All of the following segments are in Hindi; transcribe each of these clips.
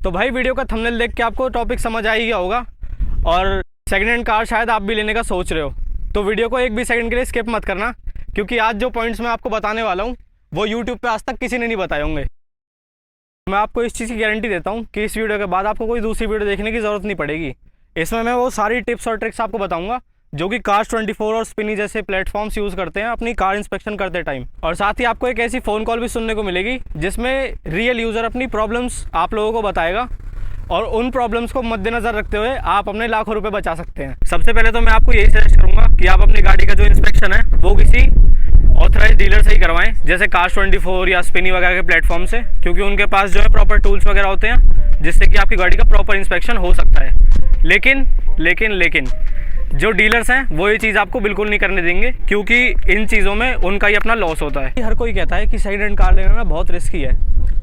तो भाई वीडियो का थंबनेल देख के आपको टॉपिक समझ आ ही गया होगा और सेकंड हैंड कार शायद आप भी लेने का सोच रहे हो। तो वीडियो को एक भी सेकंड के लिए स्किप मत करना, क्योंकि आज जो पॉइंट्स मैं आपको बताने वाला हूँ वो यूट्यूब पे आज तक किसी ने नहीं बताए होंगे। मैं आपको इस चीज़ की गारंटी देता हूँ कि इस वीडियो के बाद आपको कोई दूसरी वीडियो देखने की ज़रूरत नहीं पड़ेगी। इसमें मैं वो सारी टिप्स और ट्रिक्स आपको बताऊँगा जो कि Cars24 और स्पिनी जैसे प्लेटफॉर्म्स यूज़ करते हैं अपनी कार इंस्पेक्शन करते टाइम। और साथ ही आपको एक ऐसी फ़ोन कॉल भी सुनने को मिलेगी जिसमें रियल यूज़र अपनी प्रॉब्लम्स आप लोगों को बताएगा और उन प्रॉब्लम्स को मद्देनज़र रखते हुए आप अपने लाखों रुपए बचा सकते हैं। सबसे पहले तो मैं आपको यही सजेस्ट करूँगा कि आप अपनी गाड़ी का जो इंस्पेक्शन है वो किसी ऑथराइज डीलर से ही करवाएं, जैसे Cars24 या स्पिनी वगैरह के प्लेटफॉर्म से, क्योंकि उनके पास जो है प्रॉपर टूल्स वगैरह होते हैं जिससे कि आपकी गाड़ी का प्रॉपर इंस्पेक्शन हो सकता है। लेकिन जो डीलर्स हैं वो ये चीज़ आपको बिल्कुल नहीं करने देंगे, क्योंकि इन चीज़ों में उनका ही अपना लॉस होता है। हर कोई कहता है कि सेकंड हैंड कार लेना बहुत रिस्की है,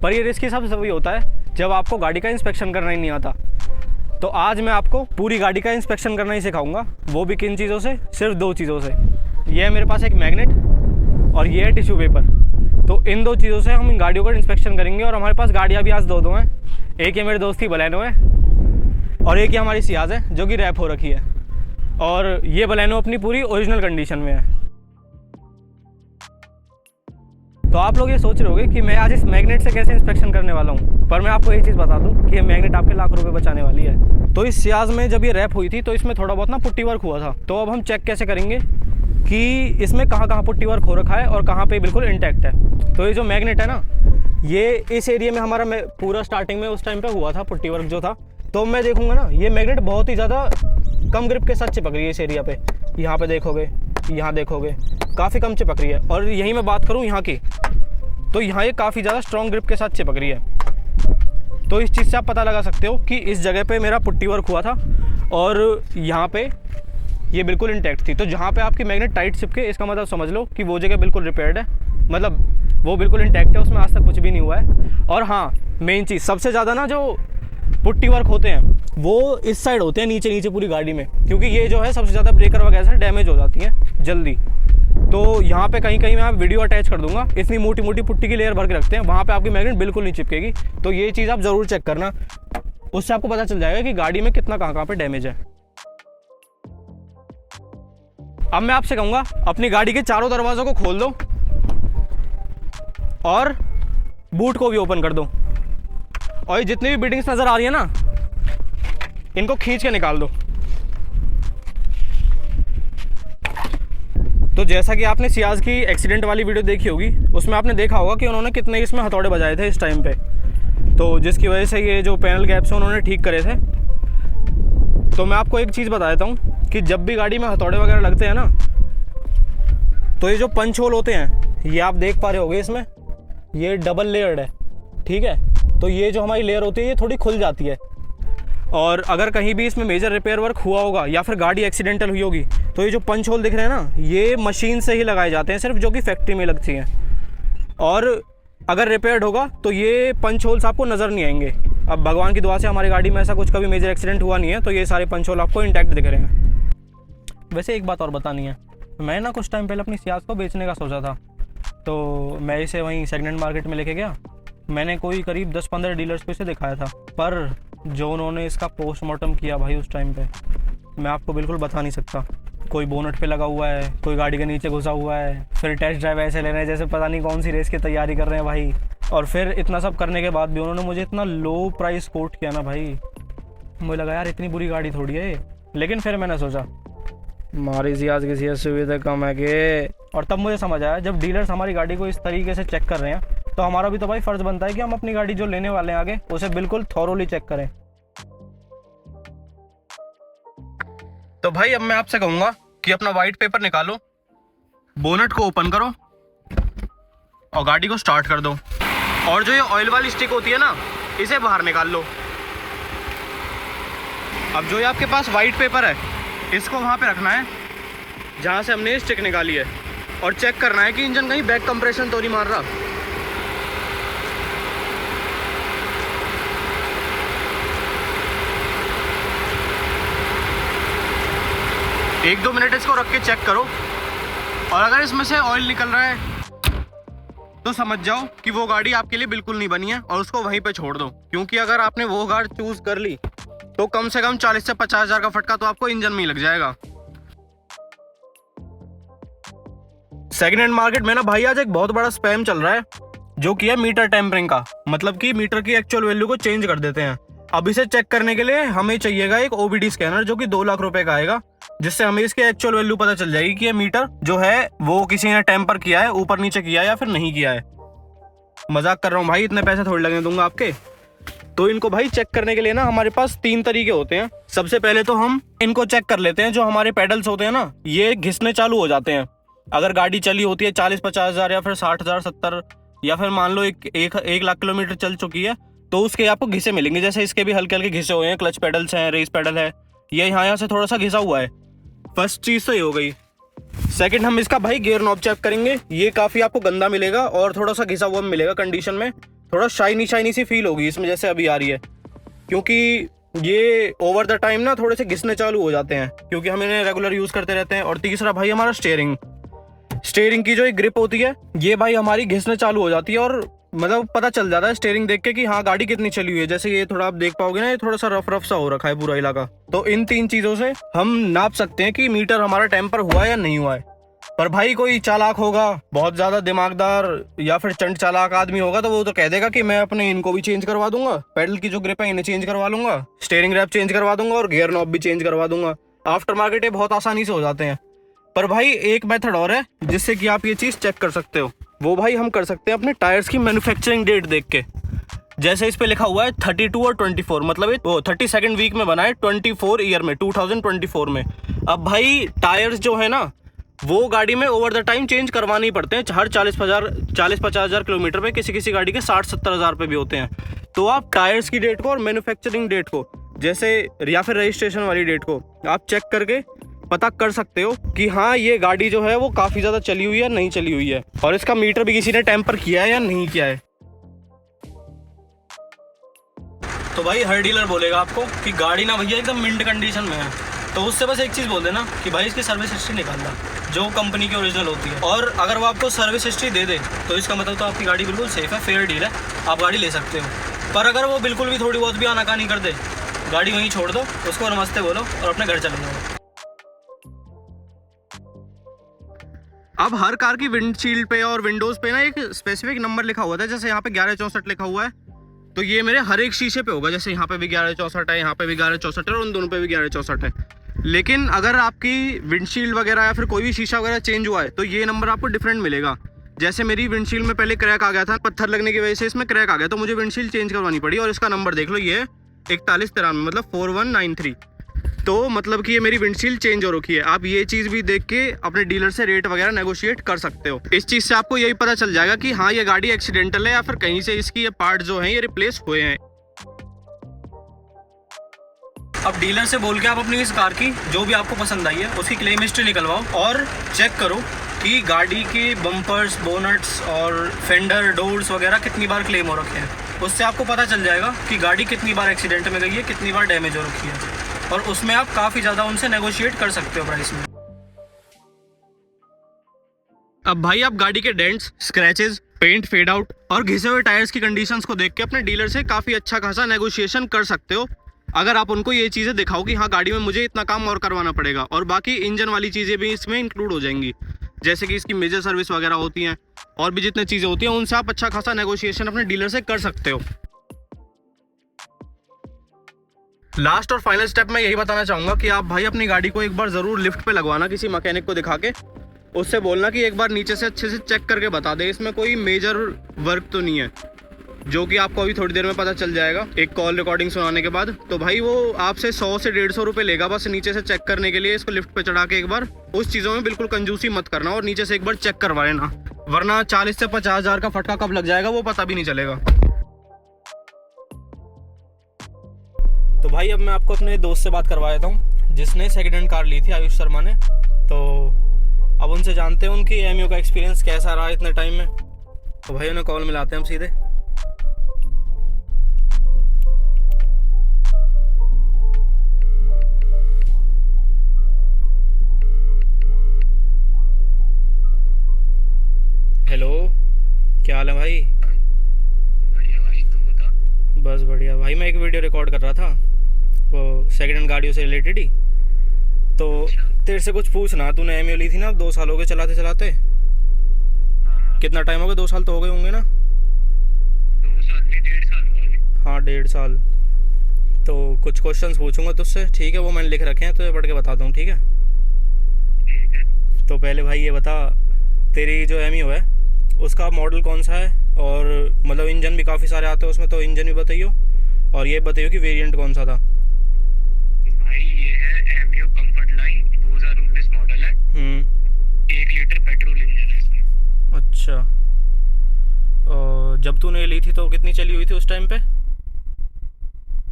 पर ये रिस्की सबसे तभी होता है जब आपको गाड़ी का इंस्पेक्शन करना ही नहीं आता। तो आज मैं आपको पूरी गाड़ी का इंस्पेक्शन करना ही सिखाऊंगा, वो भी किन चीज़ों से, सिर्फ 2 चीज़ों से। ये है मेरे पास एक मैग्नेट और ये है टिश्यू पेपर। तो इन 2 चीज़ों से हम इन गाड़ियों का इंस्पेक्शन करेंगे। और हमारे पास गाड़ियाँ भी आज 2 हैं, एक ये मेरे दोस्त की बलेनो है और एक ये हमारी सियाज है जो कि रैप हो रखी है। और ये बलेनो अपनी पूरी ओरिजिनल कंडीशन में है। तो आप लोग ये सोच रहे होंगे कि मैं आज इस मैग्नेट से कैसे इंस्पेक्शन करने वाला हूँ, पर मैं आपको एक चीज़ बता दूँ कि ये मैग्नेट आपके लाखों रुपए बचाने वाली है। तो इस सियाज में जब ये रैप हुई थी तो इसमें थोड़ा बहुत ना पुट्टी वर्क हुआ था। तो अब हम चेक कैसे करेंगे कि इसमें कहाँ पुट्टी वर्क हो रखा है और कहाँ पे बिल्कुल इंटैक्ट है। तो ये जो मैग्नेट है ना, ये इस एरिया में हमारा पूरा स्टार्टिंग में उस टाइम पे हुआ था पुट्टी वर्क जो था। तो मैं देखूंगा ना, ये मैग्नेट बहुत ही ज़्यादा कम ग्रिप के साथ चिपक रही है इस एरिया पे। यहाँ पे देखोगे, यहाँ देखोगे, काफ़ी कम चिपक रही है। और यहीं मैं बात करूँ यहाँ की, तो यहाँ ये काफ़ी ज़्यादा स्ट्रॉन्ग ग्रिप के साथ चिपक रही है। तो इस चीज़ से आप पता लगा सकते हो कि इस जगह पे मेरा पुट्टी वर्क हुआ था और यहाँ पे ये बिल्कुल इंटैक्ट थी। तो जहाँ पे आपकी मैग्नेट टाइट चिपके, इसका मतलब समझ लो कि वो जगह बिल्कुल रिपेयर्ड है, मतलब वो बिल्कुल इंटैक्ट है, उसमें आज तक कुछ भी नहीं हुआ है। और हाँ, मेन चीज़ सबसे ज़्यादा ना जो पुट्टी वर्क होते हैं वो इस साइड होते हैं, नीचे पूरी गाड़ी में, क्योंकि ये जो है सबसे ज़्यादा ब्रेकर वगैरह से डैमेज हो जाती हैं जल्दी। तो यहाँ पे कहीं मैं वीडियो अटैच कर दूंगा, इतनी मोटी पुट्टी की लेयर भर के रखते हैं, वहाँ पे आपकी मैग्नेट बिल्कुल नहीं चिपकेगी। तो ये चीज़ आप ज़रूर चेक करना, उससे आपको पता चल जाएगा कि गाड़ी में कितना कहाँ पे डैमेज है। अब मैं आपसे कहूँगा अपनी गाड़ी के चारों दरवाज़ों को खोल दो और बूट को भी ओपन कर दो, और ये जितनी भी बिल्डिंग्स नज़र आ रही है ना, इनको खींच के निकाल दो। तो जैसा कि आपने सियाज की एक्सीडेंट वाली वीडियो देखी होगी, उसमें आपने देखा होगा कि उन्होंने कितने इसमें हथौड़े बजाए थे इस टाइम पे, तो जिसकी वजह से ये जो पैनल गैप्स हैं उन्होंने ठीक करे थे। तो मैं आपको एक चीज़ बता देता हूँ कि जब भी गाड़ी में हथौड़े वगैरह लगते हैं ना, तो ये जो पंच होल होते हैं, ये आप देख पा रहे होगे, इसमें ये डबल लेयर्ड है, ठीक है। तो ये जो हमारी लेयर होती है ये थोड़ी खुल जाती है, और अगर कहीं भी इसमें मेजर रिपेयर वर्क हुआ होगा या फिर गाड़ी एक्सीडेंटल हुई होगी, तो ये जो पंच होल दिख रहे हैं ना, ये मशीन से ही लगाए जाते हैं सिर्फ, जो कि फैक्ट्री में लगती हैं। और अगर रिपेयर्ड होगा तो ये पंच होल्स आपको नज़र नहीं आएंगे। अब भगवान की दुआ से हमारी गाड़ी में ऐसा कुछ कभी मेजर एक्सीडेंट हुआ नहीं है, तो ये सारे पंच होल आपको इंटैक्ट दिख रहे हैं। वैसे एक बात और बतानी है, मैं ना कुछ टाइम पहले अपनी सियाज को बेचने का सोचा था, तो मैं इसे वहीं सेकंड हैंड मार्केट में लेके गया। मैंने कोई करीब 10-15 डीलर्स को इसे दिखाया था, पर जो उन्होंने इसका पोस्टमार्टम किया भाई उस टाइम पे, मैं आपको बिल्कुल बता नहीं सकता। कोई बोनट पे लगा हुआ है, कोई गाड़ी के नीचे घुसा हुआ है, फिर टेस्ट ड्राइव ऐसे ले रहे हैं जैसे पता नहीं कौन सी रेस की तैयारी कर रहे हैं भाई। और फिर इतना सब करने के बाद भी उन्होंने मुझे इतना लो प्राइस कोट किया ना भाई, मुझे लगा यार इतनी बुरी गाड़ी थोड़ी है। लेकिन फिर मैंने सोचा हमारी सियाज की सीएस सुविधा कम है कि, और तब मुझे समझ आया जब डीलर्स हमारी गाड़ी को इस तरीके से चेक कर रहे हैं, तो हमारा भी तो भाई फ़र्ज़ बनता है कि हम अपनी गाड़ी जो लेने वाले हैं आगे, उसे बिल्कुल थॉरोली चेक करें। तो भाई अब मैं आपसे कहूँगा कि अपना वाइट पेपर निकालो, बोनट को ओपन करो और गाड़ी को स्टार्ट कर दो, और जो ये ऑयल वाली स्टिक होती है ना, इसे बाहर निकाल लो। अब जो ये आपके पास वाइट पेपर है, इसको वहाँ पे रखना है जहाँ से हमने ये स्टिक निकाली है, और चेक करना है कि इंजन कहीं बैक कंप्रेशन तो नहीं मार रहा। एक 2 मिनट इसको रख के चेक करो, और अगर इसमें से ऑयल निकल रहा है तो समझ जाओ कि वो गाड़ी आपके लिए बिल्कुल नहीं बनी है और उसको वहीं पे छोड़ दो, क्योंकि अगर आपने वो गाड़ी चूज कर ली तो कम से कम 40 से 50 हज़ार का फटका तो आपको इंजन में ही लग जाएगा। सेकेंड हैंड मार्केट में ना भाई आज एक बहुत बड़ा स्पैम चल रहा है, जो कि है मीटर टेम्परिंग का। मतलब कि मीटर की एक्चुअल वैल्यू को चेंज कर देते हैं। अब इसे चेक करने के लिए हमें चाहिएगा एक OBD स्कैनर, जो कि 2 लाख रुपए का आएगा, जिससे हमें इसके एक्चुअल वैल्यू पता चल जाएगी कि ये मीटर जो है वो किसी ने टेम्पर किया है, ऊपर नीचे किया है या फिर नहीं किया है। मजाक कर रहा हूँ भाई, इतने पैसे थोड़ी लगने दूंगा आपके। तो इनको भाई चेक करने के लिए ना हमारे पास 3 तरीके होते हैं। सबसे पहले तो हम इनको चेक कर लेते हैं। जो हमारे पेडल्स होते हैं ना, ये घिसने चालू हो जाते हैं। अगर गाड़ी चली होती है 40-50 हज़ार या फिर 60,000, 70, या फिर मान लो एक लाख किलोमीटर चल चुकी है, तो उसके आपको घिसे मिलेंगे। जैसे इसके भी हल्के हल्के घिसे हुए हैं, क्लच पेडल्स हैं, रेस पेडल है, ये यहाँ से थोड़ा सा घिसा हुआ है। फर्स्ट चीज़ तो ये हो गई। सेकंड, हम इसका भाई गियर नॉब चेक करेंगे। ये काफ़ी आपको गंदा मिलेगा और थोड़ा सा घिसा हुआ मिलेगा कंडीशन में। थोड़ा शाइनी सी फील होगी इसमें, जैसे अभी आ रही है, क्योंकि ये ओवर द टाइम ना थोड़े से घिसने चालू हो जाते हैं, क्योंकि हम इन्हें रेगुलर यूज़ करते रहते हैं। और तीसरा भाई हमारा स्टेयरिंग की जो एक ग्रिप होती है, ये भाई हमारी घिसने चालू हो जाती है और मतलब पता चल जाता है स्टीयरिंग देख के कि हाँ गाड़ी कितनी चली हुई है। जैसे ये थोड़ा आप देख पाओगे ना, ये थोड़ा सा रफ सा हो रखा है पूरा इलाका। तो इन 3 चीज़ों से हम नाप सकते हैं कि मीटर हमारा टेम्पर हुआ है या नहीं हुआ है। पर भाई कोई चालाक होगा, बहुत ज़्यादा दिमागदार या फिर चंट चालाक आदमी होगा, तो वो तो कह देगा कि मैं अपने इनको भी चेंज करवा दूंगा, पेडल की जो ग्रिप है इन्हें चेंज करवा लूंगा, स्टीयरिंग रैप चेंज करवा दूंगा और गियर नॉब भी चेंज करवा दूंगा। आफ्टर मार्केट ये बहुत आसानी से हो जाते हैं। पर भाई एक मेथड और है जिससे कि आप ये चीज़ चेक कर सकते हो। वो भाई हम कर सकते हैं अपने टायर्स की मैन्युफैक्चरिंग डेट देख के। जैसे इस पे लिखा हुआ है 32 और 24, मतलब वो 32nd वीक में बना है 24 ईयर में, 2024 में। अब भाई टायर्स जो है ना, वो गाड़ी में ओवर द टाइम चेंज करवाने ही पड़ते हैं। हर 40-50 हज़ार किलोमीटर पे किसी गाड़ी के 60-70 हज़ार पे भी होते हैं। तो आप टायर्स की डेट को और मैन्युफैक्चरिंग डेट को, जैसे या फिर रजिस्ट्रेशन वाली डेट को आप चेक करके पता कर सकते हो कि हाँ ये गाड़ी जो है वो काफ़ी ज़्यादा चली हुई है, नहीं चली हुई है, और इसका मीटर भी किसी ने टेम्पर किया है या नहीं किया है। तो भाई हर डीलर बोलेगा आपको कि गाड़ी ना भैया एकदम मिंट कंडीशन में है, तो उससे बस एक चीज़ बोल देना कि भाई इसकी सर्विस हिस्ट्री निकालना, जो कंपनी की ओरिजिनल होती है। और अगर वो आपको सर्विस हिस्ट्री दे दे तो इसका मतलब तो आपकी गाड़ी बिल्कुल सेफ़ है, फेयर डील है, आप गाड़ी ले सकते हो। पर अगर वो बिल्कुल भी थोड़ी बहुत भी आनाकानी कर दे, गाड़ी वहीं छोड़ दो, उसको नमस्ते बोलो और अपने घर चले जाओ। अब हर कार की विंडशील्ड पे और विंडोज़ पे ना एक स्पेसिफिक नंबर लिखा हुआ था। जैसे यहाँ पे 1164 लिखा हुआ है, तो ये मेरे हर एक शीशे पे होगा। जैसे यहाँ पे भी 1164 है, यहाँ पे भी 1164 है और उन दोनों पे भी 1164 है। लेकिन अगर आपकी विंडशील्ड वगैरह या फिर कोई भी शीशा वगैरह चेंज हुआ है, तो ये नंबर आपको डिफरेंट मिलेगा। जैसे मेरी विंडशील्ड में पहले क्रैक आ गया था, पत्थर लगने की वजह से इसमें क्रैक आ गया, तो मुझे विंडशील्ड चेंज करवानी पड़ी और इसका नंबर देख लो, ये 4193, मतलब 4193। तो मतलब कि ये मेरी विंडशील्ड चेंज हो रखी है। आप ये चीज़ भी देख के अपने डीलर से रेट वगैरह नेगोशिएट कर सकते हो। इस चीज़ से आपको यही पता चल जाएगा कि हाँ ये गाड़ी एक्सीडेंटल है या फिर कहीं से इसकी ये पार्ट जो हैं ये रिप्लेस हुए हैं। अब डीलर से बोल के आप अपनी इस कार की जो भी आपको पसंद आई है उसकी क्लेम हिस्ट्री निकलवाओ और चेक करो कि गाड़ी के बम्पर्स, बोनट्स और फेंडर, डोर्स वगैरह कितनी बार क्लेम हो रखे हैं। उससे आपको पता चल जाएगा कि गाड़ी कितनी बार एक्सीडेंट में गई है, कितनी बार डैमेज हो रखी है, और उसमें आप काफ़ी ज़्यादा उनसे नेगोशिएट कर सकते हो प्राइस में। अब भाई आप गाड़ी के dents, scratches, paint fade out और घिसे हुए टायर्स की कंडीशंस को देख के अपने डीलर से काफ़ी अच्छा खासा नेगोशिएशन कर सकते हो, अगर आप उनको ये चीज़ें दिखाओ कि हाँ गाड़ी में मुझे इतना काम और करवाना पड़ेगा। और बाकी इंजन वाली चीज़ें भी इसमें इंक्लूड हो जाएंगी, जैसे कि इसकी मेजर सर्विस वगैरह होती हैं और भी जितनी चीज़ें होती हैं, उनसे आप अच्छा खासा नेगोशिएशन अपने डीलर से कर सकते हो। लास्ट और फाइनल स्टेप मैं यही बताना चाहूँगा कि आप भाई अपनी गाड़ी को एक बार ज़रूर लिफ्ट पे लगवाना, किसी मैकेनिक को दिखा के। उससे बोलना कि एक बार नीचे से अच्छे से चेक करके बता दे, इसमें कोई मेजर वर्क तो नहीं है, जो कि आपको अभी थोड़ी देर में पता चल जाएगा एक कॉल रिकॉर्डिंग सुनाने के बाद। तो भाई वो आपसे 100 से 150 रुपये लेगा बस नीचे से चेक करने के लिए। इसको लिफ्ट पे चढ़ा के एक बार उस चीज़ों में बिल्कुल कंजूसी मत करना और नीचे से एक बार चेक करवा लेना, वरना 40 से 50 हज़ार का फटका कब लग जाएगा वो पता भी नहीं चलेगा। तो भाई अब मैं आपको अपने दोस्त से बात करवा देता हूँ जिसने सेकेंड हैंड कार ली थी, आयुष शर्मा ने। तो अब उनसे जानते हैं उनकी एमयू का एक्सपीरियंस कैसा रहा इतने टाइम में। तो भाई उन्हें कॉल मिलाते हैं हम सीधे। हेलो, क्या हाल भाई मैं एक वीडियो रिकॉर्ड कर रहा था वो सेकंड हैंड गाड़ियों से रिलेटेड ही। तो तेरे से कुछ पूछना, तूने एमयू ली थी ना 2 साल हो गए चलाते चलाते। हाँ, कितना टाइम हो गया? 2 साल तो हो गए होंगे ना? 2 साल नहीं, 1.5 साल हुआ अभी। हाँ 1.5 साल। तो कुछ क्वेश्चंस पूछूंगा तुझसे, ठीक है? वो मैंने लिख रखे हैं तो ये पढ़ के बताता हूँ, ठीक है? ठीक है। तो पहले भाई ये बता, तेरी जो एमयू है उसका मॉडल कौन सा है? और मतलब इंजन भी काफ़ी सारे आते हैं उसमें, तो इंजन भी बताइयो। और ये बताइयो कि वेरिएंट कौन सा था। भाई ये है एमयू कंफर्ट लाइन, 2019 मॉडल है। 1 लीटर पेट्रोल इंजन है इसमें। अच्छा। और जब तूने ये ली थी तो कितनी चली हुई थी उस टाइम पे?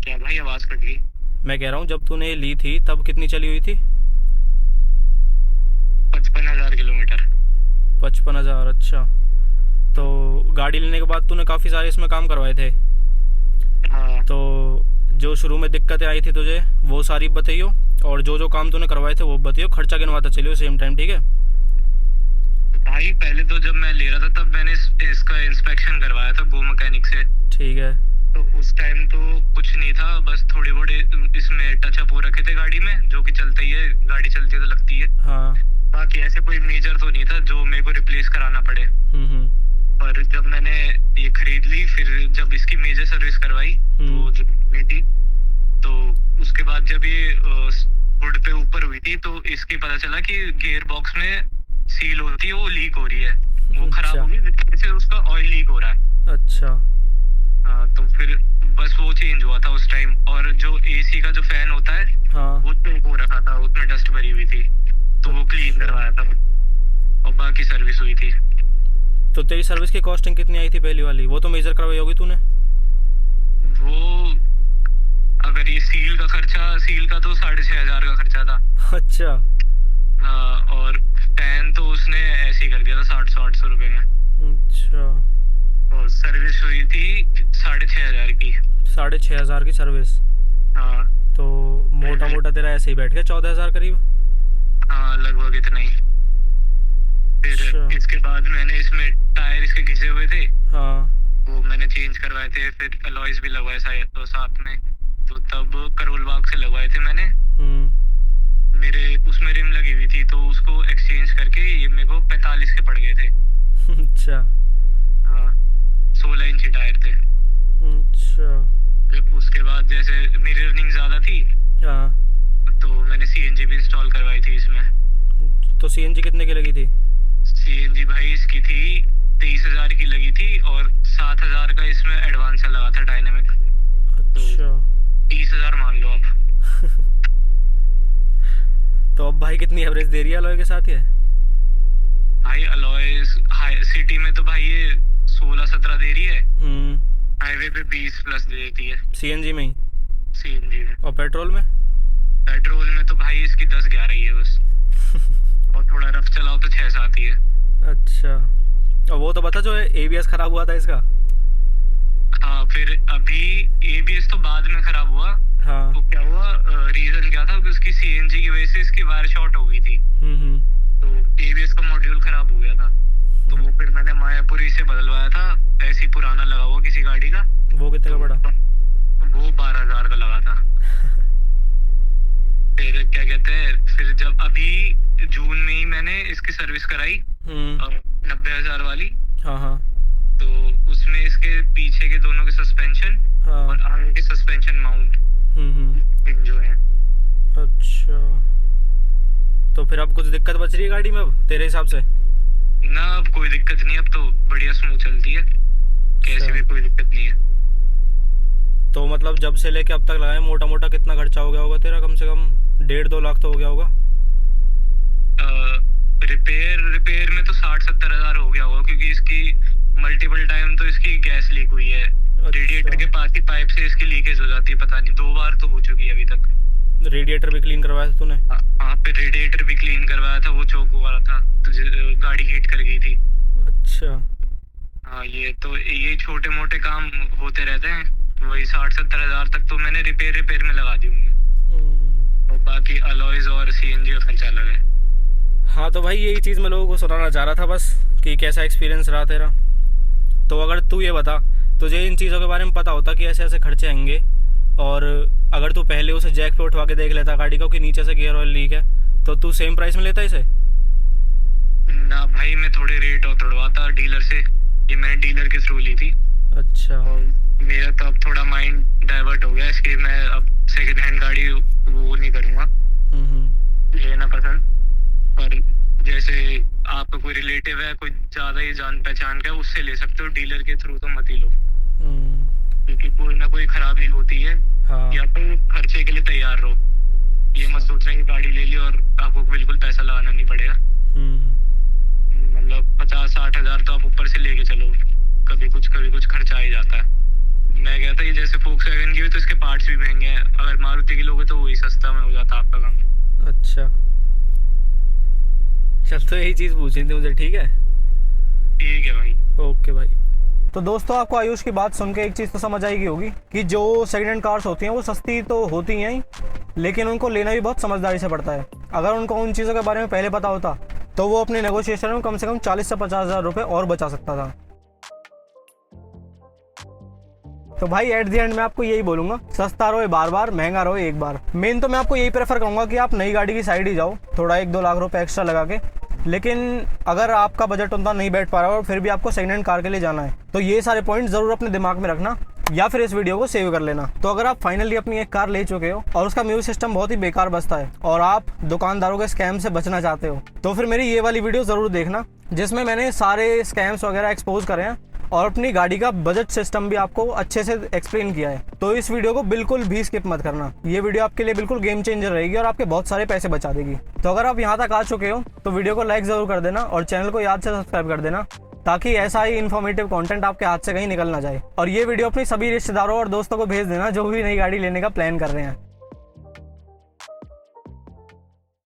क्या भाई, आवाज़ कट गई। मैं कह रहा हूँ जब तूने ये ली थी तब कितनी चली हुई थी? 55,000 किलोमीटर। 55,000। अच्छा। तो गाड़ी लेने के बाद तूने काफ़ी सारे इसमें काम करवाए थे, हाँ तो जो शुरू में दिक्कतें आई थी तुझे वो सारी बताइयो। और जो जो काम तूने करवाए थे वो बताइयो, खर्चा गिनवाता चलियो सेम टाइम, ठीक है? भाई, पहले तो जब मैं ले रहा था तब मैंने इसका इंस्पेक्शन करवाया था गो मैकेनिक से। ठीक है। तो उस टाइम तो कुछ नहीं था, बस थोड़ी बड़ी इसमें टचअप हो रखे थे गाड़ी में, जो कि चलता ही है, गाड़ी चलती है तो लगती है। हाँ। बाकी ऐसे कोई मेजर तो नहीं था जो मेरे को रिप्लेस कराना पड़े। हम्म। पर जब मैंने ये खरीद ली, फिर जब इसकी मेजर सर्विस करवाई तो जो हुई थी, तो उसके बाद जब ये हुड पे ऊपर हुई थी तो इसकी पता चला कि गियर बॉक्स में सील होती है वो लीक हो रही है, वो खराब हो गई, जिसकी वजह से उसका ऑयल लीक हो रहा है। अच्छा। हाँ, तो फिर बस वो चेंज हुआ था उस टाइम। और जो एसी का जो फैन होता है हाँ। वो चेक हो रखा था, उसमें डस्ट भरी हुई थी, तो वो क्लीन करवाया था और बाकी सर्विस हुई थी। तो तेरी सर्विस की कॉस्टिंग कितनी आई थी पहली वाली? वो तो मेजर करवाई होगी तूने। वो अगर ये सील का खर्चा, सील का तो 6,500 का खर्चा था। अच्छा। हाँ, और फैन तो उसने ऐसे ही कर दिया था 60-800 रुपए में। अच्छा। और सर्विस हुई थी 6,500 की। 6,500 की सर्विस? हाँ तो मोटा मोटा तेरा ऐसे ही बैठ गया 14,000 करीब। हाँ, लगभग इतना ही। फिर अच्छा। इसके बाद मैंने इसमें टायर इसके घिसे हुए थे, हाँ। वो मैंने चेंज करवाए थे। फिर अलॉयज भी लगवाए शायद तो साथ में, तो तब करोल बाग से लगवाए थे मैंने। मेरे उसमें रिम लगी हुई थी तो उसको एक्सचेंज करके ये मेरे को 45 के पड़ गए थे। अच्छा। हाँ, 16 इंची टायर थे। अच्छा। फिर उसके बाद जैसे मेरी रनिंग ज़्यादा थी, हाँ। तो मैंने सीएनजी भी इंस्टॉल करवाई थी इसमें। तो सीएनजी कितने की लगी थी? सीएनजी भाई इसकी थी 23,000 की लगी थी, और 7,000 का इसमें एडवांस लगा था डायनेमिक। अच्छा। 30,000 मान लो आप। तो अब भाई कितनी एवरेज दे रही है अलॉय के साथ ये? भाई अलॉयज सिटी में तो भाई ये 16-17 दे रही है, हाईवे पे 20 प्लस दे देती है सीएनजी में ही? सीएनजी में। और पेट्रोल में? पेट्रोल में तो भाई इसकी 10-11 ही है बस। और थोड़ा रफ चलाओ तो 6-7 ही है। अच्छा। और वो तो बता जो एबीएस खराब हुआ था इसका। हाँ, फिर अभी एबीएस तो बाद में खराब हुआ। हाँ। तो क्या हुआ, रीजन क्या था कि उसकी सीएनजी की वजह से इसकी वायर शॉर्ट हो गई थी। तो एबीएस का मॉड्यूल खराब हो गया था, तो वो फिर मैंने मायापुरी से बदलवाया था, ऐसे ही पुराना लगा हुआ किसी गाड़ी का। वो कितने का पड़ा? वो 12,000 का लगा था। फिर क्या कहते हैं, फिर जब अभी जून में ही मैंने इसकी सर्विस कराई 90,000 वाली। हाँ हाँ। तो उसमें इसके पीछे के दोनों के सस्पेंशन और आगे के सस्पेंशन माउंट जो है। अच्छा। तो फिर अब कुछ दिक्कत बच रही है गाड़ी में अब तेरे हिसाब से? ना, अब कोई दिक्कत नहीं, अब तो बढ़िया स्मूथ चलती है, कैसे भी कोई दिक्कत नहीं है। तो मतलब जब से लेके अब तक लगाए मोटा मोटा कितना खर्चा हो गया होगा तेरा? कम से कम 1.5-2 लाख तो हो गया होगा। रिपेयर में तो 60-70 हज़ार हो गया होगा, क्योंकि इसकी मल्टीपल टाइम तो इसकी गैस लीक हुई है। रेडिएटर के पास ही पाइप से इसकी लीकेज हो जाती है, पता नहीं 2 बार तो हो चुकी है अभी तक। रेडिएटर भी क्लीन करवाया था तूने? हाँ, फिर रेडिएटर भी क्लीन करवाया था, वो चौक हुआ था तो गाड़ी हीट कर गई थी। अच्छा। हाँ, ये छोटे मोटे काम होते रहते हैं, वही 60-70 हज़ार तक तो मैंने रिपेयर में लगा दी होंगी, और बाकी अलॉयज और सीएनजी का खर्चा अलग है। हाँ, तो भाई यही चीज़ मैं लोगों को सुनाना चाह रहा था बस, कि कैसा एक्सपीरियंस रहा तेरा। तो अगर तू ये बता, तुझे इन चीज़ों के बारे में पता होता कि ऐसे ऐसे खर्चे आएंगे, और अगर तू पहले उसे जैक पे उठवा के देख लेता गाड़ी का कि नीचे से गियर ऑयल लीक है, तो तू सेम प्राइस में लेता इसे? ना भाई, मैं थोड़े रेट और तोड़वाता डीलर से। ये मैंने डीलर के थ्रू ली थी। अच्छा। और मेरा तो अब थोड़ा माइंड डाइवर्ट हो गया इसके, मैं अब सेकंड हैंड गाड़ी वो नहीं करूँगा लेना पसंद। पर जैसे आपका कोई रिलेटिव है, कोई ज़्यादा ही जान पहचान का, उससे ले सकते हो। डीलर के थ्रू तो मत ही लो, क्योंकि कोई ना कोई खराबी होती है। हाँ। या तो खर्चे के लिए तैयार रहो, ये मत सोचना कि गाड़ी ले ली और आपको बिल्कुल पैसा लगाना नहीं पड़ेगा। मतलब 50-60 हज़ार तो आप ऊपर से लेके चलो, कभी कुछ खर्चा आ ही जाता है। मैं कहता ये जैसे फोक्सवैगन की भी तो इसके पार्ट्स भी महंगे हैं, अगर मारुति की लोगे तो वही सस्ता में हो जाता आपका काम। अच्छा, चल तो यही चीज़ पूछनी थी मुझे। ठीक है, ठीक है भाई। ओके भाई। तो दोस्तों, आपको आयुष की बात सुन के एक चीज़ तो समझ आएगी होगी कि जो सेकंड हैंड कार्स होती हैं वो सस्ती तो होती हैं ही, लेकिन उनको लेना भी बहुत समझदारी से पड़ता है। अगर उनको उन चीज़ों के बारे में पहले पता होता तो वो अपने नेगोशिएशन में कम से कम 40 से 50 हज़ार रुपये और बचा सकता था। तो भाई एट द एंड मैं आपको यही बोलूँगा, सस्ता रहो बार बार, महंगा रहो एक बार। मेन तो मैं आपको यही प्रेफर करूँगा कि आप नई गाड़ी की साइड ही जाओ, थोड़ा 1-2 लाख रुपए एक्स्ट्रा लगा के। लेकिन अगर आपका बजट उतना नहीं बैठ पा रहा और फिर भी आपको सेकंड हैंड कार के लिए जाना है, तो ये सारे पॉइंट ज़रूर अपने दिमाग में रखना, या फिर इस वीडियो को सेव कर लेना। तो अगर आप फाइनली अपनी एक कार ले चुके हो और उसका म्यूजिक सिस्टम बहुत ही बेकार बजता है और आप दुकानदारों के स्कैम से बचना चाहते हो, तो फिर मेरी ये वाली वीडियो ज़रूर देखना, जिसमें मैंने सारे स्कैम्स वगैरह एक्सपोज करे हैं और अपनी गाड़ी का बजट सिस्टम भी आपको अच्छे से एक्सप्लेन किया है। तो इस वीडियो को बिल्कुल भी स्किप मत करना, ये वीडियो आपके लिए बिल्कुल गेम चेंजर रहेगी और आपके बहुत सारे पैसे बचा देगी। तो अगर आप यहाँ तक आ चुके हो तो वीडियो को लाइक ज़रूर कर देना और चैनल को याद से सब्सक्राइब कर देना, ताकि ऐसा ही इन्फॉर्मेटिव कंटेंट आपके हाथ से कहीं निकल ना जाए। और ये वीडियो अपनी सभी रिश्तेदारों और दोस्तों को भेज देना जो भी नई गाड़ी लेने का प्लान कर रहे हैं।